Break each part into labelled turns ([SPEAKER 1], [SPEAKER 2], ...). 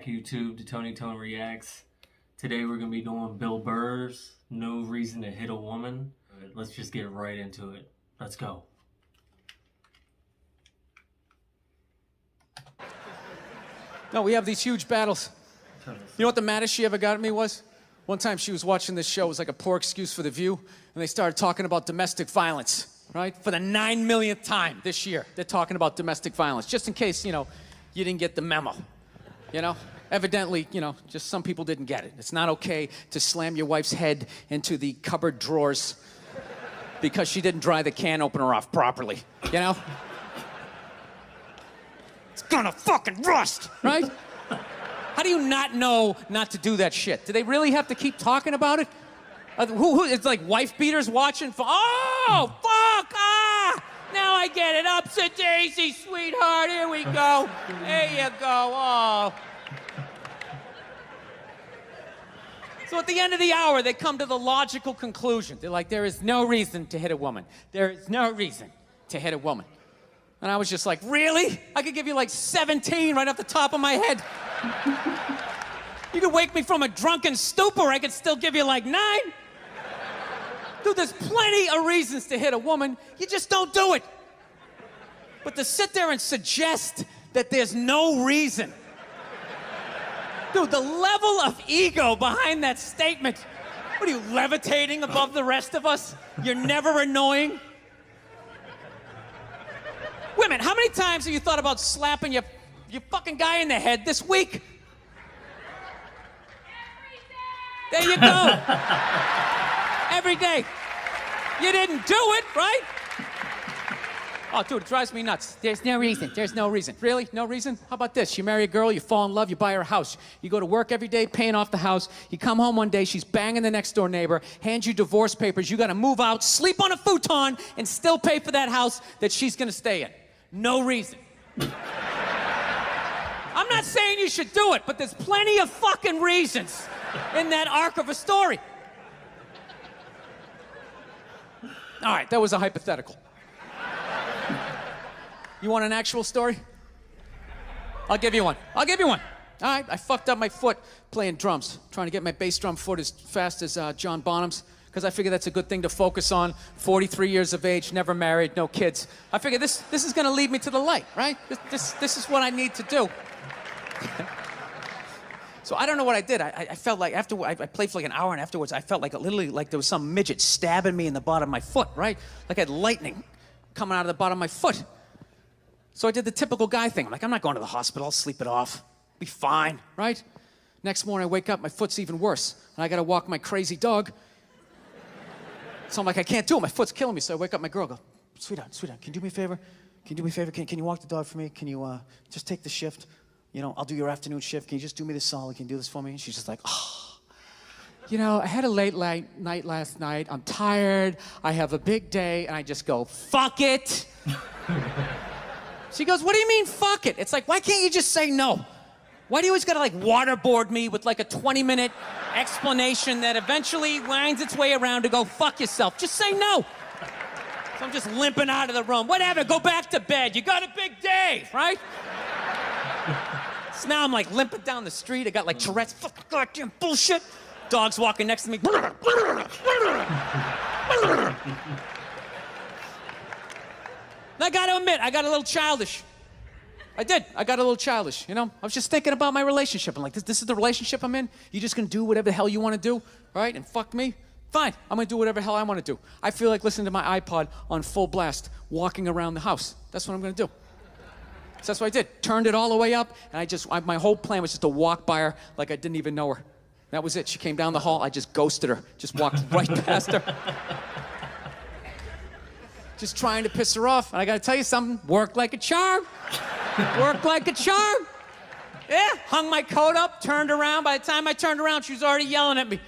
[SPEAKER 1] YouTube to Tony Tone Reacts. Today we're going to be doing Bill Burr's No Reason to Hit a Woman. Let's just get right into it. Let's go.
[SPEAKER 2] No, we have these huge battles. You know what the maddest she ever got at me was? One time she was watching this show, it was like a poor excuse for The View, and they started talking about domestic violence, right? For the 9 millionth time this year, they're talking about domestic violence, just in case, you didn't get the memo, Evidently, just some people didn't get it. It's not okay to slam your wife's head into the cupboard drawers because she didn't dry the can opener off properly, It's gonna fucking rust, right? How do you not know not to do that shit? Do they really have to keep talking about it? It's like wife beaters watching. Oh, fuck! Ah! Now I get it. Upset daisy, sweetheart. Here we go. There you go. Oh. So at the end of the hour, they come to the logical conclusion. They're like, there is no reason to hit a woman. There is no reason to hit a woman. And I was just like, really? I could give you like 17 right off the top of my head. You could wake me from a drunken stupor, I could still give you like 9. Dude, there's plenty of reasons to hit a woman. You just don't do it. But to sit there and suggest that there's no reason. Dude, the level of ego behind that statement. What are you, levitating above the rest of us? You're never annoying? Women, how many times have you thought about slapping your fucking guy in the head this week? There you go. Every day. You didn't do it, right? Oh, dude, it drives me nuts. There's no reason. There's no reason. Really? No reason? How about this? You marry a girl, you fall in love, you buy her a house. You go to work every day, paying off the house. You come home one day, she's banging the next door neighbor, hands you divorce papers. You got to move out, sleep on a futon, and still pay for that house that she's going to stay in. No reason. I'm not saying you should do it, but there's plenty of fucking reasons in that arc of a story. All right, that was a hypothetical. You want an actual story? I'll give you one. All right, I fucked up my foot playing drums, trying to get my bass drum foot as fast as John Bonham's, because I figure that's a good thing to focus on. 43 years of age, never married, no kids. I figure this is going to lead me to the light, right? This is what I need to do. So I don't know what I did. I felt like after I played for like an hour, and afterwards I felt like literally like there was some midget stabbing me in the bottom of my foot, right? Like I had lightning coming out of the bottom of my foot. So I did the typical guy thing. I'm like, I'm not going to the hospital. I'll sleep it off. Be fine, right? Next morning I wake up, my foot's even worse, and I got to walk my crazy dog. So I'm like, I can't do it. My foot's killing me. So I wake up my girl, go, sweetheart, can you do me a favor? Can you walk the dog for me? Can you just take the shift? I'll do your afternoon shift. Can you just do me this solid? Can you do this for me? And she's just like, oh. I had a late night last night. I'm tired. I have a big day. And I just go, fuck it. She goes, what do you mean, fuck it? It's like, why can't you just say no? Why do you always gotta waterboard me with like a 20-minute explanation that eventually winds its way around to go, fuck yourself? Just say no. So I'm just limping out of the room. Whatever, go back to bed. You got a big day, right? So now I'm limping down the street. I got Tourette's. Fucking goddamn bullshit. Dog's walking next to me. And I gotta admit, I got a little childish. I did. I got a little childish, I was just thinking about my relationship. I'm like, this is the relationship I'm in? You just gonna do whatever the hell you wanna do, right? And fuck me? Fine, I'm gonna do whatever the hell I wanna do. I feel like listening to my iPod on full blast, walking around the house. That's what I'm gonna do. So that's what I did. Turned it all the way up, and my whole plan was just to walk by her like I didn't even know her. That was it. She came down the hall, I just ghosted her. Just walked right past her. Just trying to piss her off. And I gotta tell you something, worked like a charm. Worked like a charm. Yeah, hung my coat up, turned around. By the time I turned around, she was already yelling at me.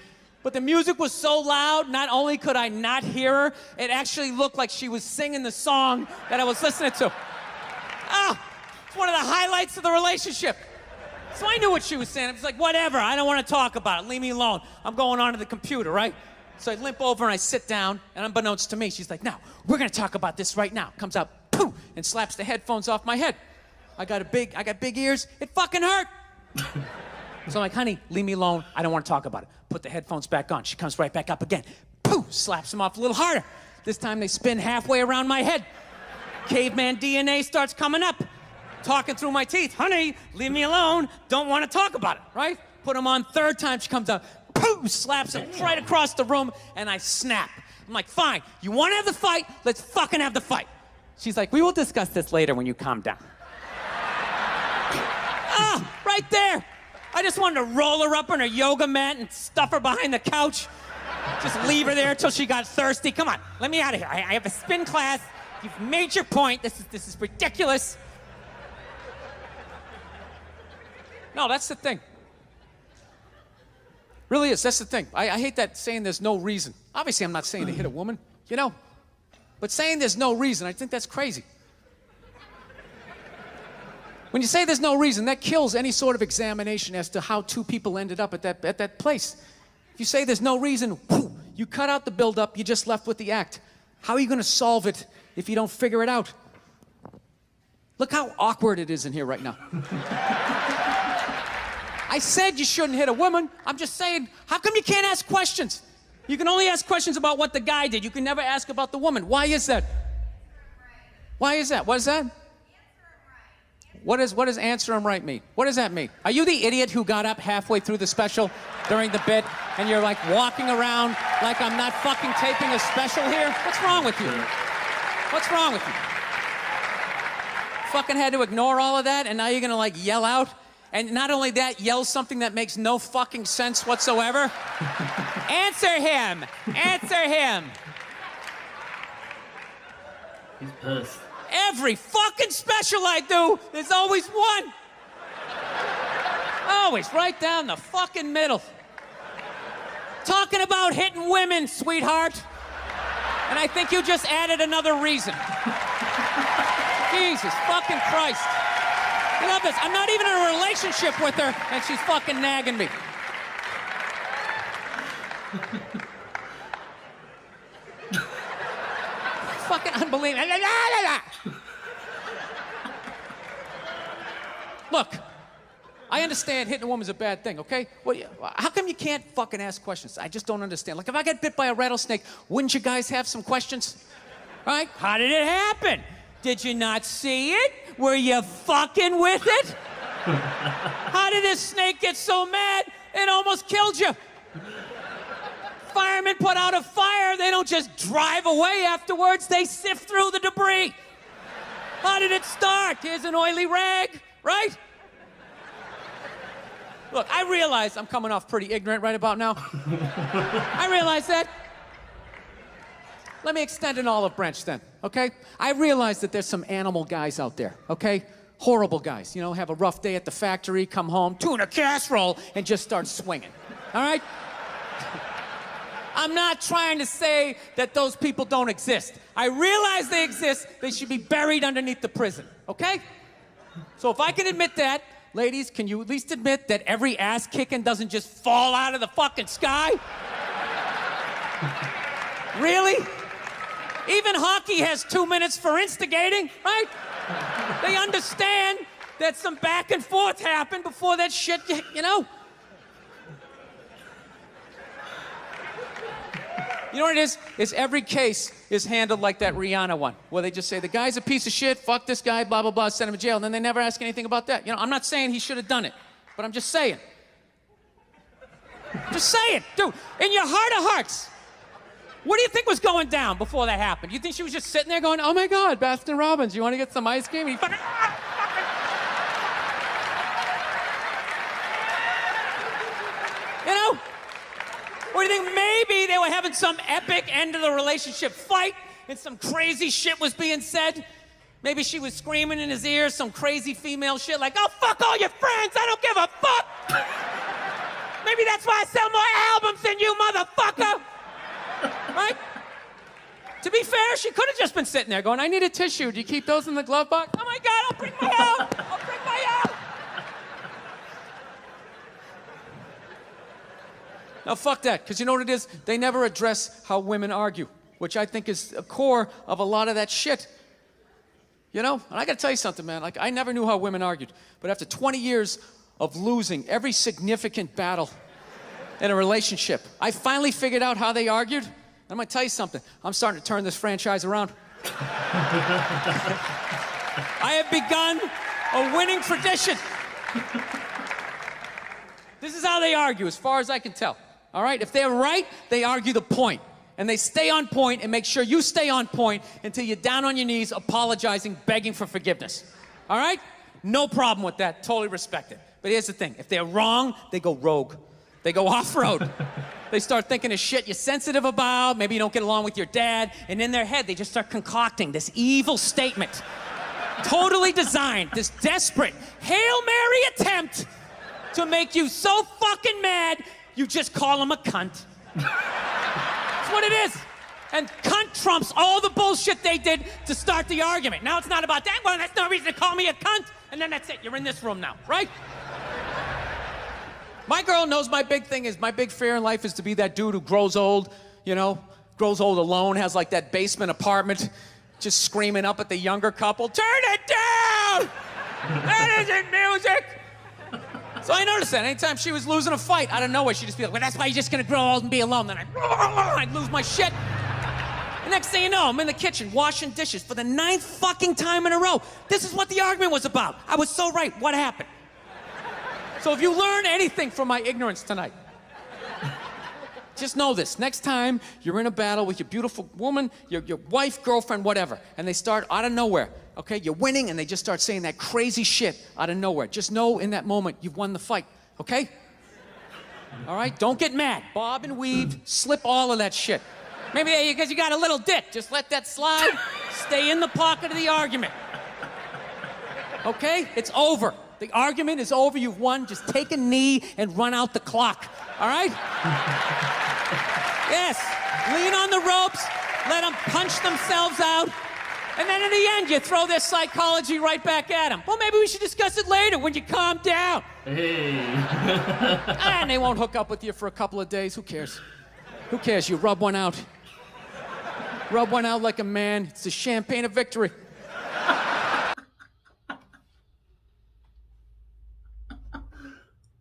[SPEAKER 2] But the music was so loud, not only could I not hear her, it actually looked like she was singing the song that I was listening to. It's one of the highlights of the relationship. So I knew what she was saying. I was like, whatever, I don't want to talk about it. Leave me alone. I'm going on to the computer, right? So I limp over and I sit down, and unbeknownst to me, she's like, now, we're gonna talk about this right now. Comes out, poof, and slaps the headphones off my head. I got big ears. It fucking hurt. So I'm like, honey, leave me alone. I don't want to talk about it. Put the headphones back on. She comes right back up again. Poof, slaps him off a little harder. This time they spin halfway around my head. Caveman DNA starts coming up. Talking through my teeth. Honey, leave me alone. Don't want to talk about it, right? Put him on. Third time she comes out. Poof, slaps him right across the room, and I snap. I'm like, fine, you want to have the fight? Let's fucking have the fight. She's like, we will discuss this later when you calm down. Ah, right there. I just wanted to roll her up on her yoga mat and stuff her behind the couch. Just leave her there till she got thirsty. Come on, let me out of here. I have a spin class. You've made your point. This is ridiculous. No, that's the thing. Really is. That's the thing. I hate that saying there's no reason. Obviously, I'm not saying to hit a woman, you know. But saying there's no reason, I think that's crazy. When you say there's no reason, that kills any sort of examination as to how two people ended up at that place. If you say there's no reason, whoo, you cut out the build-up, you're just left with the act. How are you going to solve it if you don't figure it out? Look how awkward it is in here right now. I said you shouldn't hit a woman. I'm just saying, how come you can't ask questions? You can only ask questions about what the guy did. You can never ask about the woman. Why is that? Why is that? What is that? What does answer him right mean? What does that mean? Are you the idiot who got up halfway through the special during the bit and you're like walking around like I'm not fucking taping a special here? What's wrong with you? What's wrong with you? Fucking had to ignore all of that and now you're gonna like yell out? And not only that, yell something that makes no fucking sense whatsoever? Answer him! Answer him!
[SPEAKER 1] He's pissed.
[SPEAKER 2] Every fucking special I do, there's always one. Always, right down the fucking middle. Talking about hitting women, sweetheart. And I think you just added another reason. Jesus fucking Christ. I love this. I'm not even in a relationship with her, and she's fucking nagging me. Fucking unbelievable. Look, I understand hitting a woman's a bad thing, okay? Well, how come you can't fucking ask questions? I just don't understand. Like, if I get bit by a rattlesnake, wouldn't you guys have some questions? Right? How did it happen? Did you not see it? Were you fucking with it? How did this snake get so mad it almost killed you? Firemen put out a fire, they don't just drive away afterwards, they sift through the debris. How did it start? Here's an oily rag, right? Look, I realize I'm coming off pretty ignorant right about now. I realize that. Let me extend an olive branch then, okay? I realize that there's some animal guys out there, okay? Horrible guys, you know, have a rough day at the factory, come home, tuna casserole, and just start swinging, all right? I'm not trying to say that those people don't exist. I realize they exist. They should be buried underneath the prison, okay? So if I can admit that, ladies, can you at least admit that every ass kicking doesn't just fall out of the fucking sky? Really? Even hockey has 2 minutes for instigating, right? They understand that some back and forth happened before that shit, you know? You know what it is? Is every case is handled like that Rihanna one, where they just say, the guy's a piece of shit, fuck this guy, blah, blah, blah, send him to jail, and then they never ask anything about that. You know, I'm not saying he should have done it, but I'm just saying. Just saying, dude, in your heart of hearts, what do you think was going down before that happened? You think she was just sitting there going, oh my God, Baskin Robbins, you want to get some ice cream? And he fucking, you know? Or do you think maybe they were having some epic end of the relationship fight and some crazy shit was being said? Maybe she was screaming in his ear some crazy female shit like, oh, fuck all your friends, I don't give a fuck. Maybe that's why I sell more albums than you, motherfucker. Right? To be fair, she could have just been sitting there going, I need a tissue. Do you keep those in the glove box? Oh my God, I'll bring my out. I'll bring my out. Now, fuck that, because you know what it is? They never address how women argue, which I think is a core of a lot of that shit. You know? And I gotta tell you something, man. Like, I never knew how women argued. But after 20 years of losing every significant battle in a relationship. I finally figured out how they argued. I'm gonna tell you something. I'm starting to turn this franchise around. I have begun a winning tradition. This is how they argue, as far as I can tell. All right? If they're right, they argue the point. And they stay on point and make sure you stay on point until you're down on your knees, apologizing, begging for forgiveness. All right? No problem with that. Totally respect it. But here's the thing. If they're wrong, they go rogue. They go off-road. They start thinking of shit you're sensitive about. Maybe you don't get along with your dad. And in their head, they just start concocting this evil statement. Totally designed, this desperate Hail Mary attempt to make you so fucking mad, you just call them a cunt. That's what it is. And cunt trumps all the bullshit they did to start the argument. Now it's not about that. Well, that's no reason to call me a cunt. And then that's it. You're in this room now, right? My girl knows my big thing is, my big fear in life is to be that dude who grows old, you know, grows old alone, has like that basement apartment, just screaming up at the younger couple, turn it down! That isn't music! So I noticed that anytime she was losing a fight, out of nowhere, she'd just be like, well, that's why you're just gonna grow old and be alone. Then I'd lose my shit. The next thing you know, I'm in the kitchen washing dishes for the 9th fucking time in a row. This is what the argument was about. I was so right. What happened? So if you learn anything from my ignorance tonight, just know this. Next time you're in a battle with your beautiful woman, your wife, girlfriend, whatever, and they start out of nowhere, okay? You're winning, and they just start saying that crazy shit out of nowhere. Just know in that moment you've won the fight, okay? All right? Don't get mad. Bob and weave, slip all of that shit. Maybe because you got a little dick. Just let that slide. Stay in the pocket of the argument. Okay? It's over. The argument is over. You've won. Just take a knee and run out the clock. All right? Yes. Lean on the ropes. Let them punch themselves out. And then in the end, you throw their psychology right back at them. Well, maybe we should discuss it later when you calm down.
[SPEAKER 1] Hey.
[SPEAKER 2] And they won't hook up with you for a couple of days. Who cares? Who cares? You rub one out. Rub one out like a man. It's the champagne of victory.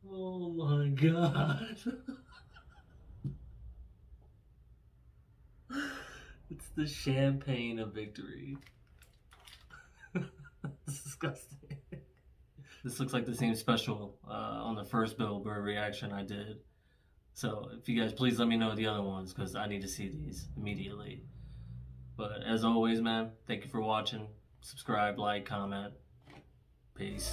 [SPEAKER 1] Oh my God. It's the champagne of victory. It's disgusting. This looks like the same special on the first Bill Burr reaction I did. So if you guys please let me know the other ones, because I need to see these immediately. But as always, man, thank you for watching. Subscribe, like, comment. Peace.